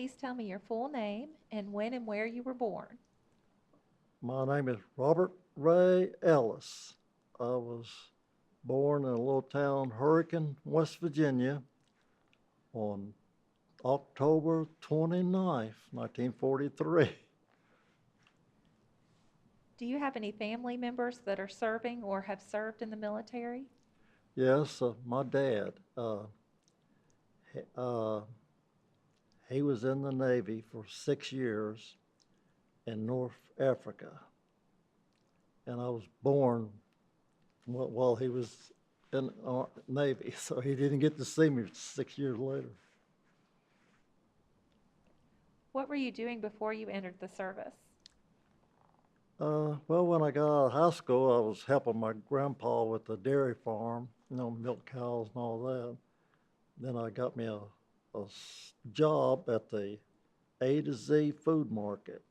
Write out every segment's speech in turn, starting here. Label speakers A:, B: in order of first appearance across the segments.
A: please tell me your full name and when and where you were born?
B: My name is Robert Ray Ellis. I was born in a little town, Hurricane, West Virginia, on October 29th, 1943.
A: Do you have any family members that are serving or have served in the military?
B: Yes, my dad, he, uh, he was in the Navy for 6 years in North Africa, and I was born while he was in the Navy, so he didn't get to see me 6 years later.
A: What were you doing before you entered the service?
B: Well, when I got out of high school, I was helping my grandpa with the dairy farm, milk cows and all that. Then I got me a job at the A to Z food market,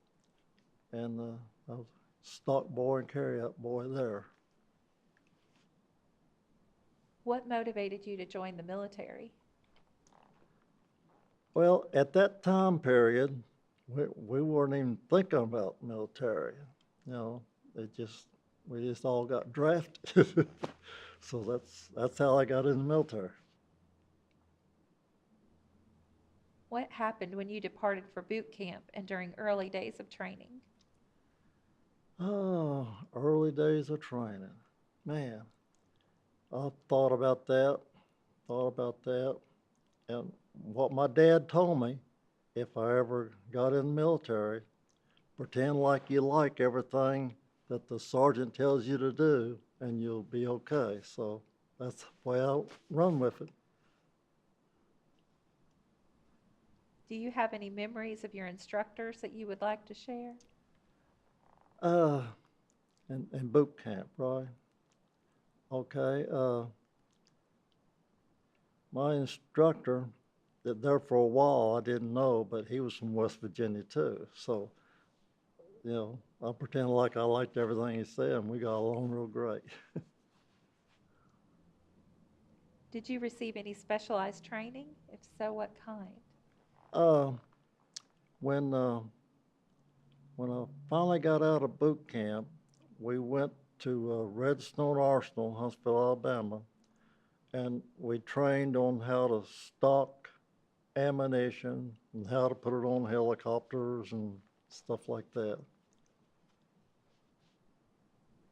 B: and I was stock boy and carryout boy there.
A: What motivated you to join the military?
B: Well, at that time period, we weren't even thinking about military. You know, we just all got drafted. So that's how I got in the military.
A: What happened when you departed for boot camp and during early days of training?
B: Oh, early days of training. Man, I thought about that, and what my dad told me, if I ever got in the military, pretend like you like everything that the sergeant tells you to do, and you'll be okay. So that's the way I run with it.
A: Do you have any memories of your instructors that you would like to share?
B: Uh, in boot camp, right? Okay. My instructor, that there for a while I didn't know, but he was from West Virginia too. So, I pretended like I liked everything he said, and we got along real great.
A: Did you receive any specialized training? If so, what kind?
B: Uh, when uh, when I finally got out of boot camp, we went to Redstone Arsenal, Huntsville, Alabama, and we trained on how to stock ammunition and how to put it on helicopters and stuff like that.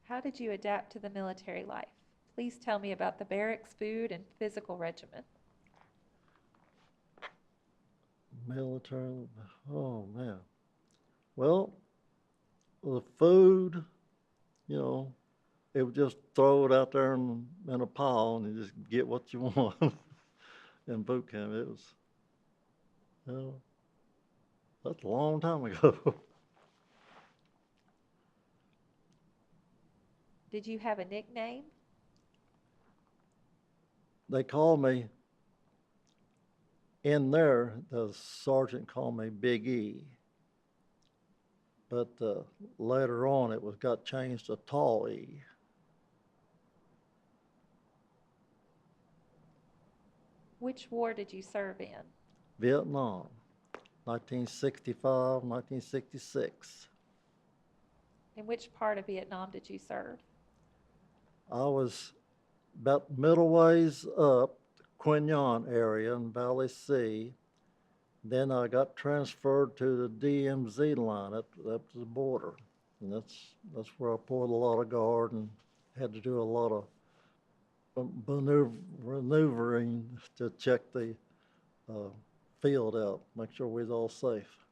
A: How did you adapt to the military life? Please tell me about the barracks food and physical regimen.
B: Military, oh man. Well, the food, you know, it would just throw it out there in a pile and you just get what you want. In boot camp, it was, you know, that's a long time ago.
A: Did you have a nickname?
B: They called me in there, the sergeant called me Big E, but later on it was got changed to Tall E.
A: Which war did you serve in?
B: Vietnam, 1965, 1966.
A: In which part of Vietnam did you serve?
B: I was about middle ways up, Quin Yon area in Valley C. Then I got transferred to the DMZ line up to the border. And that's where I pulled a lot of guard and had to do a lot of maneuvering to check the field out, make sure we was all safe.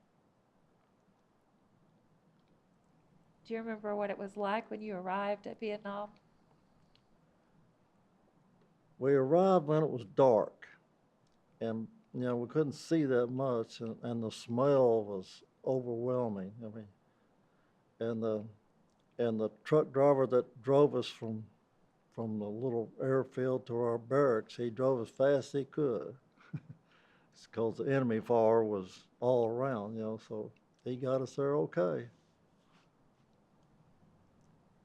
A: Do you remember what it was like when you arrived at Vietnam?
B: We arrived when it was dark, and we couldn't see that much, and the smell was overwhelming. I mean, and the truck driver that drove us from the little airfield to our barracks, he drove as fast as he could. It's because the enemy fire was all around, so he got us there okay.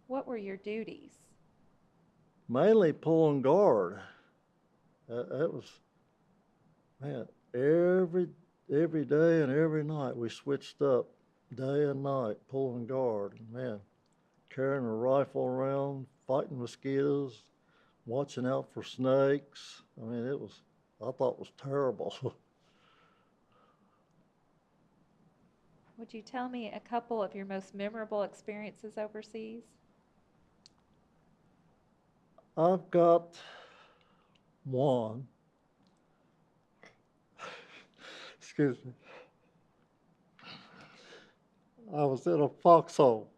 A: What were your duties?
B: Mainly pulling guard. That was, man, every day and every night we switched up, day and night, pulling guard. And man, carrying a rifle around, fighting mosquitoes, watching out for snakes. I mean, I thought it was terrible.
A: Would you tell me a couple of your most memorable experiences overseas?
B: I've got one. Excuse me. I was in a foxhole.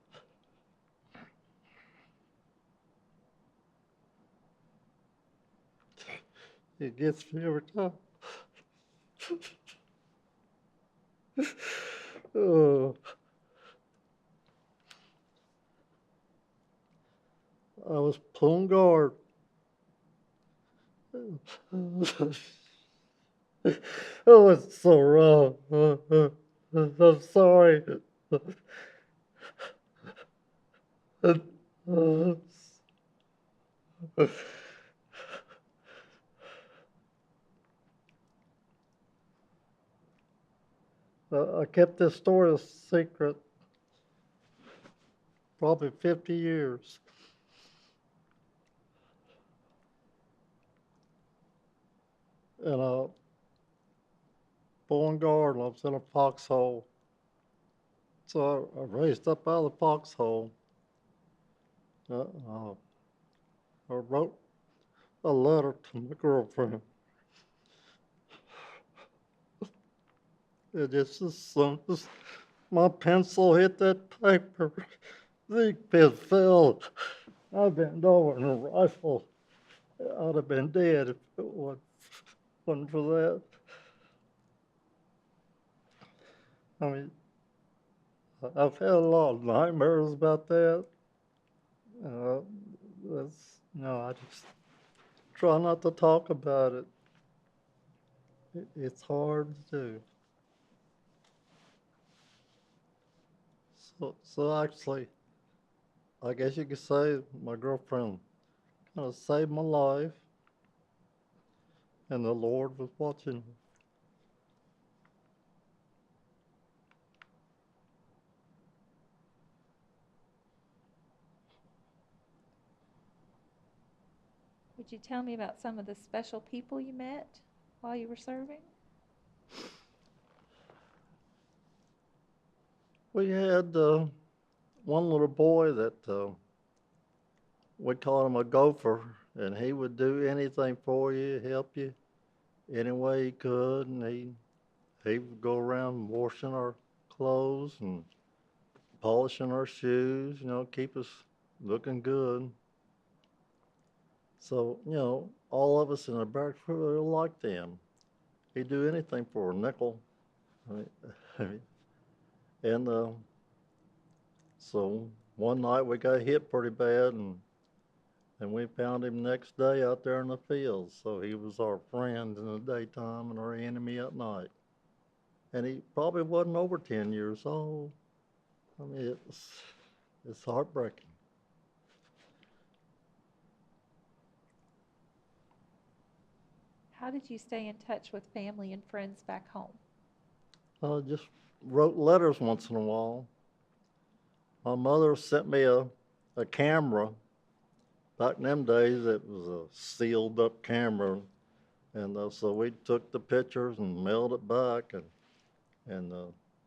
B: It gets me every time. Oh, I was pulling guard. Oh, it's so wrong. I'm sorry. I kept this story a secret probably 50 years. And pulling guard, I was in a foxhole. So I raised up out of the foxhole. I wrote a letter to my girlfriend. My pencil hit that paper. The ink pen fell. I bent over and a rifle. I'd have been dead if it wasn't for that. I mean, I've had a lot of nightmares about that. I just try not to talk about it. It's hard to do. So actually, I guess you could say my girlfriend kind of saved my life, and the Lord was watching me.
A: Would you tell me about some of the special people you met while you were serving?
B: We had one little boy that we called him a gopher, and he would do anything for you, help you any way he could, and he would go around washing our clothes and polishing our shoes, keep us looking good. So, all of us in the barracks really liked him. He'd do anything for a nickel. I mean, and so one night we got hit pretty bad, and we found him next day out there in the fields. So he was our friend in the daytime and our enemy at night. And he probably wasn't over 10 years old. I mean, it's heartbreaking.
A: How did you stay in touch with family and friends back home?
B: I just wrote letters once in a while. My mother sent me a camera. Back in them days, it was a sealed up camera. And so we took the pictures and mailed it back. And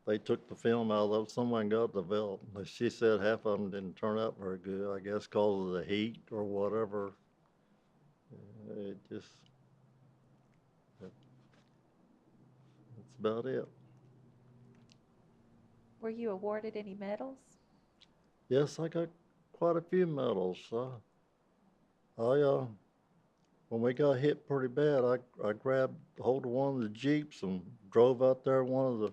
B: they took the film out of it. Someone got developed. She said half of them didn't turn out very good, I guess because of the heat or whatever. That's about it.
A: Were you awarded any medals?
B: Yes, I got quite a few medals. When we got hit pretty bad, I grabbed hold of one of the Jeeps and drove out there one of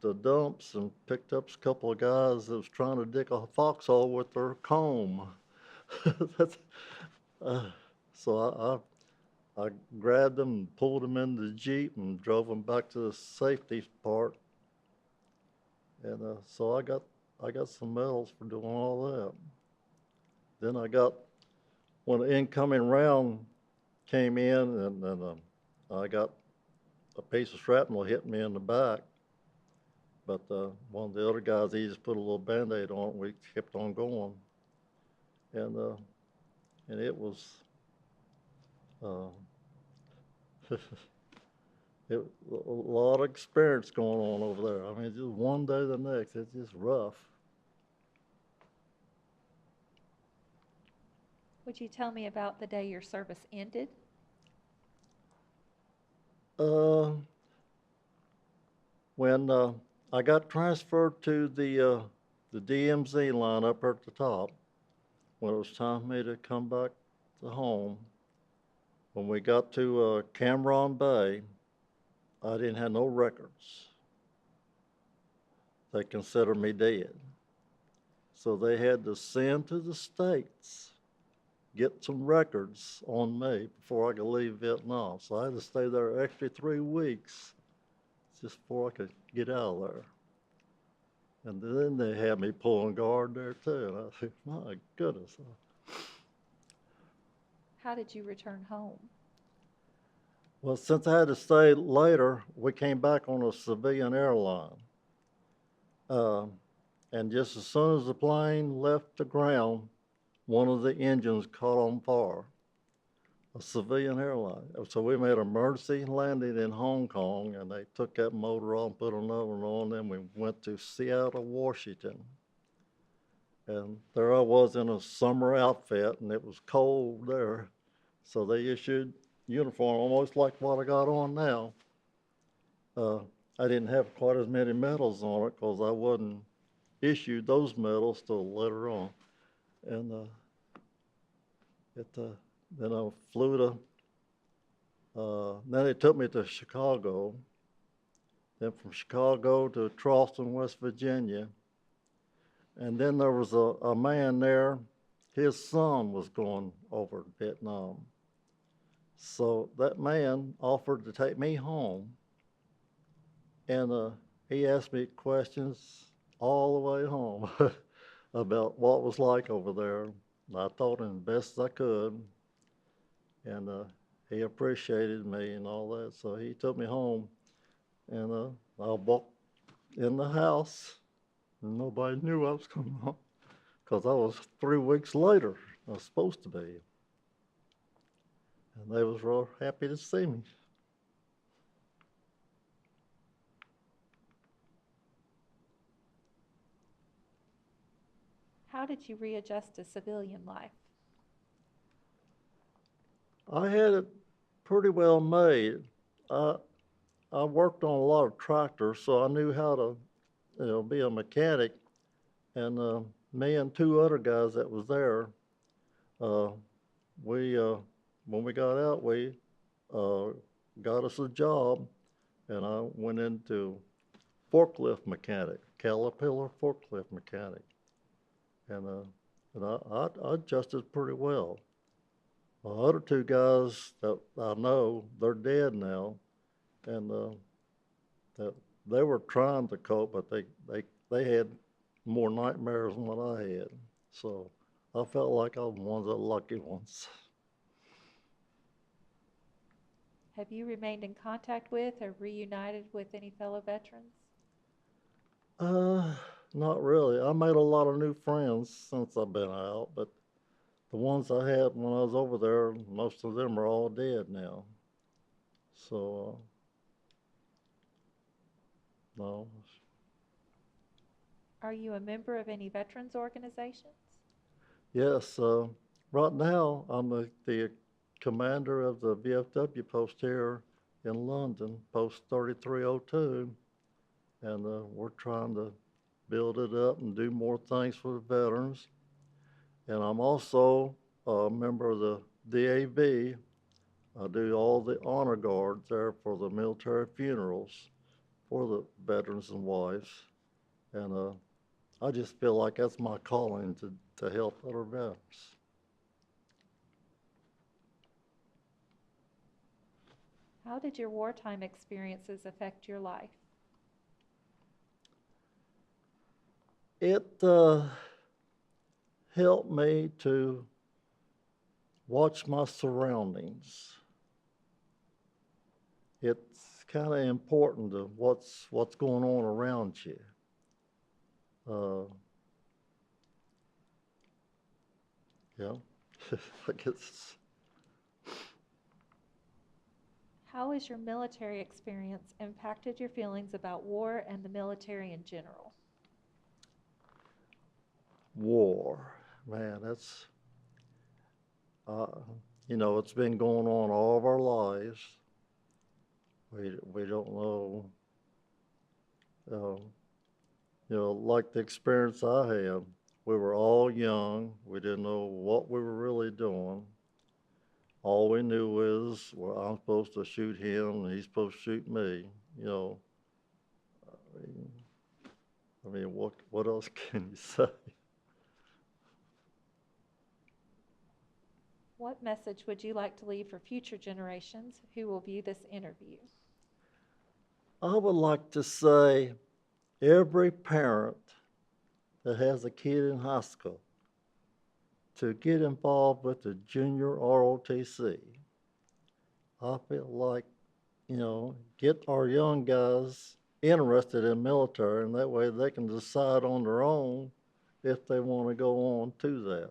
B: the dumps and picked up a couple of guys that was trying to dig a foxhole with their comb. So I grabbed them and pulled them into the Jeep and drove them back to the safety part. And so I got some medals for doing all that. Then when the incoming round came in, and I got a piece of shrapnel hit me in the back. But one of the other guys, he just put a little Band-Aid on it, and we kept on going. And it was, uh, it was a lot of experience going on over there. I mean, just one day to the next, it's just rough.
A: Would you tell me about the day your service ended?
B: When I got transferred to the DMZ line up at the top, when it was time for me to come back to home, when we got to Cameron Bay, I didn't have no records. They considered me dead. So they had to send to the States, get some records on me before I could leave Vietnam. So I had to stay there extra 3 weeks just before I could get out of there. And then they had me pulling guard there too. And I said, my goodness.
A: How did you return home?
B: Well, since I had to stay later, we came back on a civilian airline. And just as soon as the plane left the ground, one of the engines caught on fire. A civilian airline. So we made an emergency landing in Hong Kong, and they took that motor off and put another one on. Then we went to Seattle, Washington. And there I was in a summer outfit, and it was cold there. So they issued uniform almost like what I got on now. I didn't have quite as many medals on it because I wasn't issued those medals till later on. And then I flew to, then they took me to Chicago. Then from Chicago to Charleston, West Virginia. And then there was a man there, his son was going over to Vietnam. So that man offered to take me home. And he asked me questions all the way home about what it was like over there. And I told him the best I could. And he appreciated me and all that. So he took me home. And I walked in the house. And nobody knew I was coming home because I was 3 weeks later. I was supposed to be. And they was real happy to see me.
A: How did you readjust to civilian life?
B: I had it pretty well made. I worked on a lot of tractors, so I knew how to, be a mechanic. And me and 2 other guys that was there, when we got out, we got us a job, and I went into forklift mechanic, Caterpillar forklift mechanic, and I adjusted pretty well. The other 2 guys that I know, they're dead now, and that they were trying to cope, but they had more nightmares than what I had. So I felt like I was one of the lucky ones.
A: Have you remained in contact with or reunited with any fellow veterans?
B: Not really. I made a lot of new friends since I've been out, but the ones I had when I was over there, most of them are all dead now. So, no.
A: Are you a member of any veterans organizations?
B: Yes, right now I'm the commander of the VFW post here in London, post 3302, and we're trying to build it up and do more things for the veterans. And I'm also a member of the DAV. I do all the honor guards there for the military funerals for the veterans and wives. And I just feel like that's my calling to help other veterans.
A: How did your wartime experiences affect your life?
B: It helped me to watch my surroundings. It kind of important to what's going on around you. Yeah, I guess.
A: How has your military experience impacted your feelings about war and the military in general?
B: War, man, that's, uh, it's been going on all of our lives. We don't know, um, like the experience I had. We were all young. We didn't know what we were really doing. All we knew was, well, I'm supposed to shoot him and he's supposed to shoot me. I mean, what else can you say?
A: What message would you like to leave for future generations who will view this interview?
B: I would like to say every parent that has a kid in high school to get involved with the junior ROTC. I feel like, get our young guys interested in military, and that way they can decide on their own if they want to go on to that.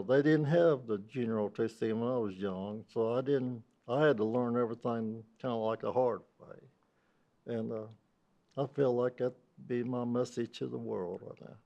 B: They didn't have the junior ROTC when I was young, so I had to learn everything kind of like a hard way. And I feel like that'd be my message to the world right now.